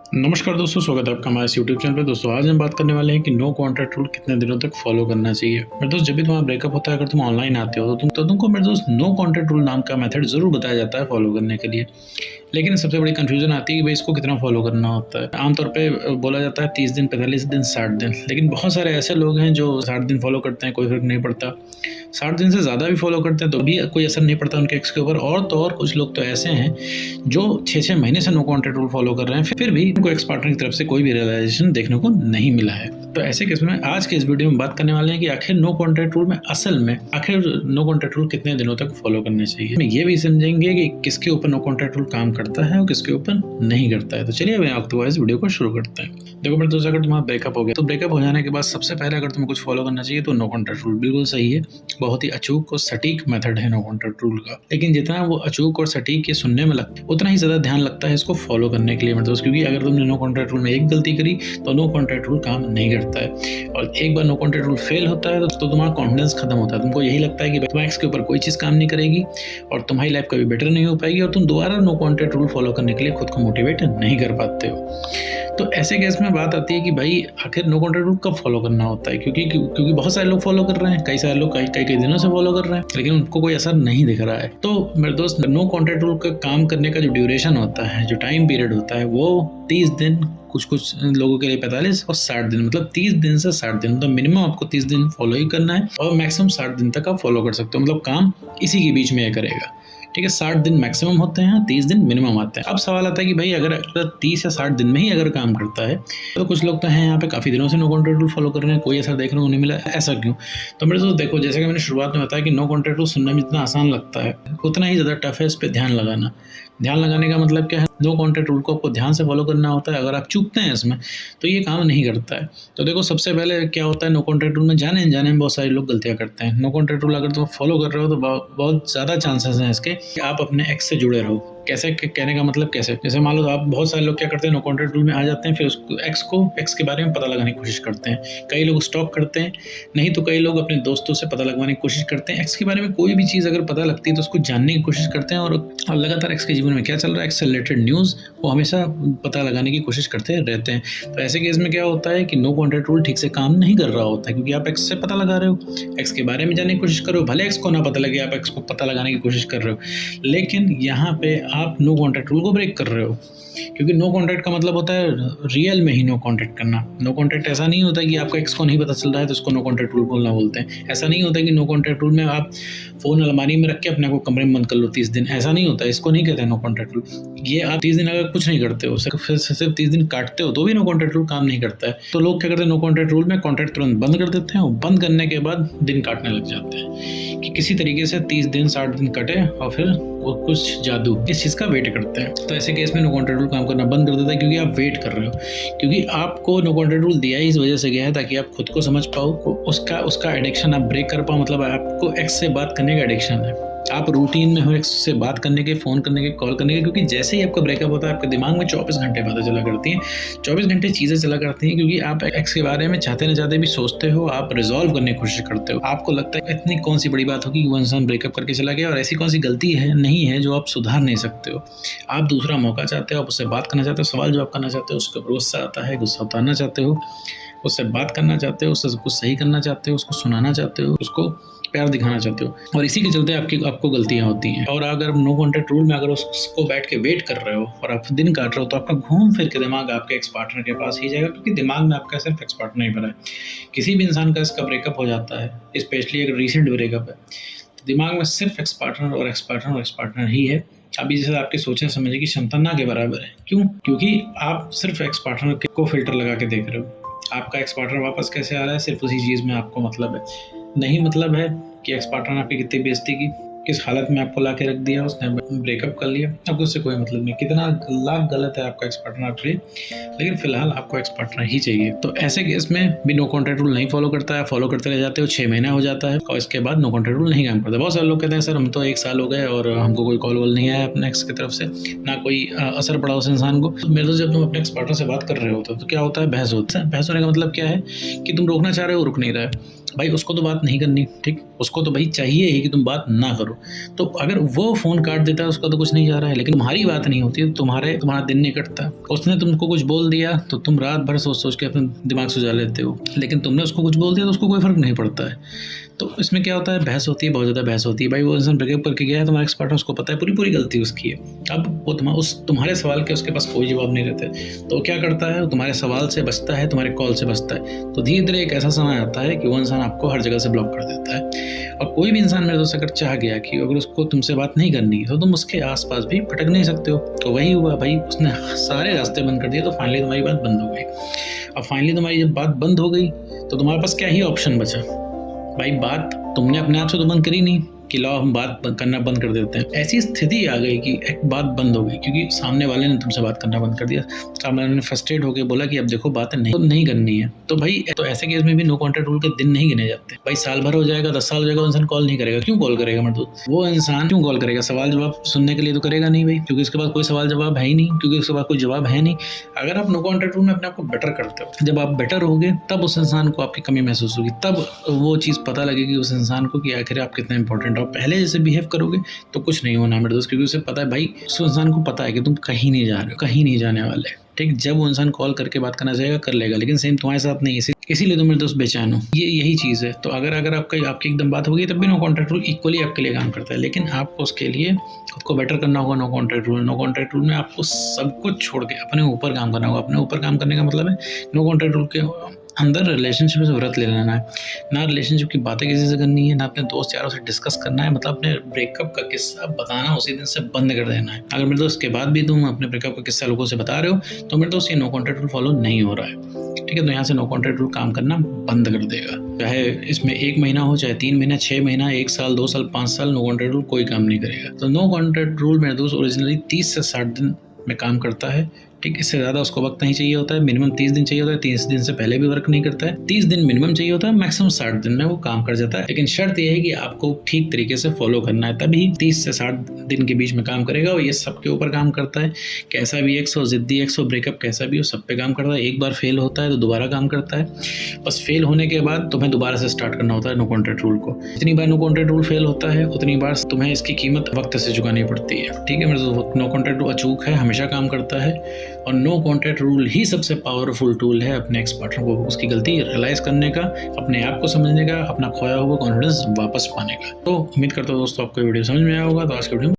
नमस्कार दोस्तों, स्वागत है आपका हमारे यूट्यूब चैनल पे। दोस्तों आज हम बात करने वाले हैं कि नो कॉन्टैक्ट रूल कितने दिनों तक फॉलो करना चाहिए। मेरे दोस्त, जब भी तुम्हारा ब्रेकअप होता है, अगर तुम ऑनलाइन आते हो तो तुमको मेरे दोस्त नो कॉन्टैक्ट रूल नाम का मेथड ज़रूर बताया जाता है फॉलो करने के लिए। लेकिन सबसे बड़ी कन्फ्यूजन आती है कि भाई इसको कितना फॉलो करना होता है। आमतौर पे बोला जाता है 30 दिन, 45 दिन, 60 दिन। लेकिन बहुत सारे ऐसे लोग हैं जो 60 दिन फॉलो करते हैं, कोई फ़र्क नहीं पड़ता। 60 दिन से ज़्यादा भी फॉलो करते हैं तो भी कोई असर नहीं पड़ता उनके एक्स के ऊपर। और तो और कुछ लोग तो ऐसे हैं जो 6-6 महीने से नो कॉन्टैक्ट रूल फॉलो कर रहे हैं, फिर भी उनको एक्स पार्टनर की तरफ से कोई भी रियलाइजेशन देखने को नहीं मिला है। तो ऐसे केस में आज के इस वीडियो में बात करने वाले हैं कि आखिर नो कॉन्टैक्ट रूल में असल में आखिर नो कॉन्टैक्ट रूल कितने दिनों तक फॉलो करने चाहिए। हम ये भी समझेंगे कि किसके ऊपर नो कॉन्टैक्ट रूल काम करता है और किसके ऊपर नहीं करता है। तो चलिए अब आपको इस वीडियो को शुरू करते हैं। देखो मेरे दोस्त, अगर तुम्हारा ब्रेकअप हो गया तो ब्रेकअप हो जाने के बाद सबसे पहले अगर तुम्हें कुछ फॉलो करना चाहिए तो नो कॉन्टैक्ट रूल। बिल्कुल सही है, बहुत ही अचूक और सटीक मेथड है नो कॉन्टैक्ट रूल का। लेकिन जितना वो अचूक और सटीक ये सुनने में लगता है, उतना ही ज्यादा ध्यान लगता है इसको फॉलो करने के लिए मेरे दोस्त। क्योंकि अगर तुमने नो कॉन्टैक्ट रूल में एक गलती करी तो नो कॉन्टैक्ट रूल काम नहीं करता है। और एक बार नो कॉन्टैक्ट रूल फेल होता है तो तुम्हारा कॉन्फिडेंस खत्म होता है। तुमको यही लगता है कि तुम्हारे एक्स के ऊपर कोई चीज़ काम नहीं करेगी और तुम्हारी लाइफ कभी बेटर नहीं हो पाएगी और तुम दोबारा नो कॉन्टैक्ट रूल फॉलो करने के लिए खुद को मोटिवेट नहीं कर पाते हो। तो ऐसे केस में बात आती है कि भाई आखिर नो कॉन्टैक्ट रूल कब फॉलो करना होता है। क्योंकि बहुत सारे लोग फॉलो कर रहे हैं, कई सारे लोग कई दिनों से फॉलो कर रहे हैं, लेकिन उनको कोई असर नहीं दिख रहा है। तो मेरे दोस्त, नो कॉन्टैक्ट रूल का काम करने का जो ड्यूरेशन होता है, जो टाइम पीरियड होता है, वो 30 दिन, कुछ लोगों के लिए 45 और 60 दिन। मतलब 30 दिन से 60 दिन, मतलब मिनिमम आपको 30 दिन फॉलो ही करना है और मैक्सिमम 60 दिन तक आप फॉलो कर सकते हो। मतलब काम इसी के बीच में ये करेगा। ठीक है, 60 दिन मैक्सिमम होते हैं, 30 दिन मिनिमम आते हैं। अब सवाल आता है कि भाई अगर 30 या 60 दिन में ही अगर काम करता है तो कुछ लोग तो हैं यहाँ पे काफ़ी दिनों से नो कॉन्टैक्ट रूल फॉलो कर रहे हैं, कोई असर देखने को नहीं मिला, ऐसा क्यों? तो मेरे दोस्त देखो, जैसे कि मैंने शुरुआत में बताया कि नो कॉन्टैक्ट रूल सुनने में जितना आसान लगता है उतना ही ज़्यादा टफ है इस पर ध्यान लगाना। ध्यान लगाने का मतलब क्या है? नो कॉन्टैक्ट रूल को आपको ध्यान से फॉलो करना होता है। अगर आप चूकते हैं इसमें तो ये काम नहीं करता है। तो देखो, सबसे पहले क्या होता है, नो कॉन्टैक्ट रूल में जाने अनजाने में बहुत सारे लोग गलतियाँ करते हैं। नो कॉन्टैक्ट रूल अगर तुम फॉलो कर रहे हो तो बहुत ज़्यादा चांसेस हैं इसके कि आप अपने एक्स से जुड़े रहो। कैसे? कहने का मतलब कैसे? जैसे मान लो आप, बहुत सारे लोग क्या करते हैं, नो कॉन्टैक्ट रूल में आ जाते हैं, फिर उसको एक्स के बारे में पता लगाने की कोशिश करते हैं। कई लोग स्टॉक करते हैं, नहीं तो कई लोग अपने दोस्तों से पता लगवाने की कोशिश करते हैं। एक्स के बारे में कोई भी चीज़ अगर पता लगती है तो उसको जानने की कोशिश करते हैं और लगातार एक्स के जीवन में क्या चल रहा है, एक्स से रिलेटेड न्यूज़ वो हमेशा पता लगाने की कोशिश करते रहते हैं। तो ऐसे केस में क्या होता है कि नो कॉन्टैक्ट रूल ठीक से काम नहीं कर रहा होता है, क्योंकि आप एक्स से पता लगा रहे हो, एक्स के बारे में जानने की कोशिश कर रहे हो। भले एक्स को ना पता लगे, आप एक्स को पता लगाने की कोशिश कर रहे हो, लेकिन यहाँ पे आप नो कॉन्टैक्ट रूल को ब्रेक कर रहे हो। क्योंकि नो कॉन्टैक्ट का मतलब होता है रियल में ही नो कॉन्टैक्ट करना। नो कॉन्टैक्ट ऐसा नहीं होता कि आपको एक्स को नहीं पता चल रहा है तो उसको नो कॉन्टैक्ट रूल बोलना बोलते हैं। ऐसा नहीं होता कि नो कॉन्टैक्ट रूल में आप फ़ोन अलमारी में रख के अपने को कमरे में बंद कर लो 30 दिन, ऐसा नहीं होता। इसको नहीं कहते हैं नो कॉन्टैक्ट रूल। ये आप 30 दिन अगर कुछ नहीं करते हो, सिर्फ 30 दिन काटते हो, तो भी नो कॉन्टैक्ट रूल काम नहीं करता है। तो लोग क्या करते हैं, नो कॉन्टैक्ट रूल में कॉन्टैक्ट तुरंत बंद कर देते हैं और बंद करने के बाद दिन काटने लग जाते हैं कि किसी तरीके से 30 दिन 60 दिन कटे और फिर वो कुछ जादू इस चीज़ का वेट करते हैं। तो ऐसे केस में नो कॉन्टैक्ट रूल काम करना बंद कर देता है, क्योंकि आप वेट कर रहे हो। क्योंकि आपको नो कॉन्टैक्ट रूल दिया ही इस वजह से गया है ताकि आप खुद को समझ पाओ, उसका एडिक्शन आप ब्रेक कर पाओ। मतलब आपको एक्स से बात करने का एडिक्शन है, आप रूटीन में हो एक्स से बात करने के, फ़ोन करने के, कॉल करने के। क्योंकि जैसे ही आपका ब्रेकअप होता है आपके दिमाग में 24 घंटे बातें चला करती हैं, 24 घंटे चीज़ें चला करती हैं, क्योंकि आप एक्स के बारे में चाहते न चाहते भी सोचते हो, आप रिजॉल्व करने की कोशिश करते हो। आपको लगता है इतनी कौन सी बड़ी बात होगी कि वो इंसान ब्रेकअप करके चला गया, और ऐसी कौन सी गलती है नहीं है जो आप सुधार नहीं सकते हो। आप दूसरा मौका चाहते हो, आप उससे बात करना चाहते हो, सवाल जवाब करना चाहते हो, उसके ऊपर गुस्सा आता है, गुस्सा उतारना चाहते हो, उससे बात करना चाहते हो, उससे सब कुछ सही करना चाहते हो, उसको सुनाना चाहते हो, उसको प्यार दिखाना चाहते हो, और इसी के चलते आपको गलतियाँ होती हैं। और अगर नो कॉन्टैक्ट रूल में अगर उसको बैठ के वेट कर रहे हो और आप दिन काट रहे हो तो आपका घूम फिर के दिमाग आपके एक्स पार्टनर के पास ही जाएगा, क्योंकि दिमाग में आपका सिर्फ एक्स पार्टनर ही भरा है। किसी भी इंसान का इसका ब्रेकअप हो जाता है, स्पेशली अगर रिसेंट ब्रेकअप है, तो दिमाग में सिर्फ एक्स पार्टनर और एक्स पार्टनर और एक्स पार्टनर ही है। अभी जैसे आपके सोचने समझने की क्षमता ना के बराबर है। क्यों? क्योंकि आप सिर्फ एक्स पार्टनर को फिल्टर लगा के देख रहे हो। आपका एक्स पार्टनर वापस कैसे आ रहा है, सिर्फ उसी चीज़ में आपको मतलब है। नहीं मतलब है कि एक्स पार्टनर ने आपकी कितनी बेइज्जती की, किस हालत में आपको ला के रख दिया, उसने ब्रेकअप कर लिया, आपको उससे कोई मतलब नहीं। कितना लाख गलत है आपका एक्स पार्टनर आपके लिए, लेकिन फिलहाल आपको एक्स पार्टनर ही चाहिए। तो ऐसे केस में भी नो कॉन्टैक्ट रूल नहीं फॉलो करता है, फॉलो करते रह जाते हो, 6 महीना हो जाता है और इसके बाद नो कॉन्टैक्ट रूल नहीं काम करता। बहुत सारे लोग कहते हैं सर हम तो 1 साल हो गए और हमको कोई कॉल वॉल नहीं आया अपने एक्स की तरफ से, ना कोई असर पड़ा उस इंसान को। तो मेरे तो जब तुम अपने एक्स पार्टनर से बात कर रहे होते हो तो क्या होता है, बहस होता है। बहस होने का मतलब क्या है कि तुम रोकना चाह रहे हो, रुक नहीं रहा है। भाई उसको तो बात नहीं करनी, ठीक, उसको तो भाई चाहिए ही कि तुम बात ना करो। तो अगर वो फ़ोन काट देता है उसका तो कुछ नहीं जा रहा है, लेकिन तुम्हारी बात नहीं होती है तो तुम्हारा दिन नहीं कटता। उसने तुमको कुछ बोल दिया तो तुम रात भर सोच सोच के अपने दिमाग सुझा लेते हो, लेकिन तुमने उसको कुछ बोल दिया तो उसको कोई फ़र्क नहीं पड़ता है। तो इसमें क्या होता है, बहस होती है, बहुत ज़्यादा बहस होती है। भाई वो इंसान ब्रेकअप करके गया है, तुम्हारा एक्स पार्टनर, उसको पता है पूरी गलती उसकी है। अब वो तुम्हारे सवाल के उसके पास कोई जवाब नहीं रहता है, तो क्या करता है, वो तुम्हारे सवाल से बचता है, तुम्हारे कॉल से बचता है। तो धीरे धीरे एक ऐसा समय आता है कि वो इंसान आपको हर जगह से ब्लॉक कर देता है। और कोई भी इंसान मेरे दोस्त अगर चाह गया कि अगर उसको तुमसे बात नहीं करनी है तो तुम उसके आसपास भी भटक नहीं सकते हो। तो वही हुआ भाई, उसने सारे रास्ते बंद कर दिए, तो फाइनली तुम्हारी बात बंद हो गई। अब फाइनली तुम्हारी जब बात बंद हो गई तो तुम्हारे पास क्या ही ऑप्शन बचा। भाई बात तुमने अपने आप से तो बंद करी नहीं कि लाओ हम बात करना बंद कर देते हैं। ऐसी स्थिति आ गई कि एक बात बंद हो गई क्योंकि सामने वाले ने तुमसे बात करना बंद कर दिया। सामने वाले ने फ्रस्ट्रेट होकर बोला कि अब देखो बातें नहीं करनी है। तो भाई तो ऐसे केस में भी नो कॉन्टैक्ट रूल के दिन नहीं गिने जाते। भाई साल भर हो जाएगा, 10 साल हो जाएगा, वो इंसान कॉल नहीं करेगा। क्यों कॉल करेगा मतलब? वो इंसान क्यों कॉल करेगा? सवाल जवाब सुनने के लिए तो करेगा नहीं भाई, क्योंकि उसके पास कोई सवाल जवाब है ही नहीं, क्योंकि उसके पास कोई जवाब है नहीं। अगर आप नो कॉन्टैक्ट रूल में अपने आप को बेटर करते हो, जब आप बेटर होगे तब उस इंसान को आपकी कमी महसूस होगी, तब वो चीज़ पता लगेगी उस इंसान को कि आखिर आप कितने इंपॉर्टेंट हो। पहले जैसे बिहेव करोगे तो कुछ नहीं होना मेरे दोस्त, क्योंकि उसे पता है भाई, उस इंसान को पता है कि तुम कहीं नहीं जा रहे हो, कहीं नहीं जाने वाले। ठीक, जब वो इंसान कॉल करके बात करना चाहेगा कर लेगा, लेकिन सेम तुम्हारे साथ नहीं। इसीलिए तो मेरे दोस्त बेचैन हो, यही चीज़ है। तो अगर आपकी एकदम बात होगी तब भी नो कॉन्टैक्ट रूल इक्वली आपके लिए काम करता है, लेकिन आपको उसके लिए खुद को बेटर करना होगा। नो कॉन्टैक्ट रूल में आपको सब कुछ छोड़ के अपने ऊपर काम करना होगा। अपने ऊपर काम करने का मतलब है नो कॉन्टैक्ट रूल के अंदर रिलेशनशिप से व्रत ले लेना है। ना रिलेशनशिप की बातें किसी से करनी है, ना अपने दोस्त यारों से डिस्कस करना है। मतलब अपने ब्रेकअप का किस्सा बताना उसी दिन से बंद कर देना है। अगर मेरे दोस्त के बाद भी तुम अपने ब्रेकअप का किस्सा लोगों से बता रहे हो तो मेरे दोस्त ये नो कॉन्टैक्ट रूल फॉलो नहीं हो रहा है। ठीक है, तो यहाँ से नो कॉन्टैक्ट रूल काम करना बंद कर देगा। चाहे इसमें 1 महीना हो, चाहे 3 महीना, 6 महीना, 1 साल, 2 साल, 5 साल, नो कॉन्टैक्ट रूल कोई काम नहीं करेगा। तो नो कॉन्टैक्ट रूल मेरे दोस्त ओरिजिनली 30 से 60 दिन में काम करता है। ठीक, इससे ज़्यादा उसको वक्त नहीं चाहिए होता है। मिनिमम 30 दिन चाहिए होता है। 30 दिन से पहले भी वर्क नहीं करता है। 30 दिन मिनिमम चाहिए होता है, मैक्सिमम 60 दिन में वो काम कर जाता है। लेकिन शर्त यह है कि आपको ठीक तरीके से फॉलो करना है, तभी 30 से 60 दिन के बीच में काम करेगा। और ये सबके ऊपर काम करता है। कैसा भी एक्स हो, जिद्दी एक्स हो, ब्रेकअप कैसा भी हो, सब पे काम करता है। एक बार फेल होता है तो दोबारा काम करता है। बस फेल होने के बाद तुम्हें दोबारा से स्टार्ट करना होता है नो कॉन्टैक्ट रूल को। जितनी बार नो कॉन्टैक्ट रूल फेल होता है उतनी बार तुम्हें इसकी कीमत वक्त से चुकानी पड़ती है। ठीक है, मेरे नो कॉन्टैक्ट रूल अचूक है, हमेशा काम करता है। और नो कॉन्टैक्ट रूल ही सबसे पावरफुल टूल है अपने एक्स पार्टनर को उसकी गलती रियलाइज करने का, अपने आप को समझने का, अपना खोया हुआ कॉन्फिडेंस वापस पाने का। तो उम्मीद करता हूँ दोस्तों आपको वीडियो समझ में आया होगा। तो आज की वीडियो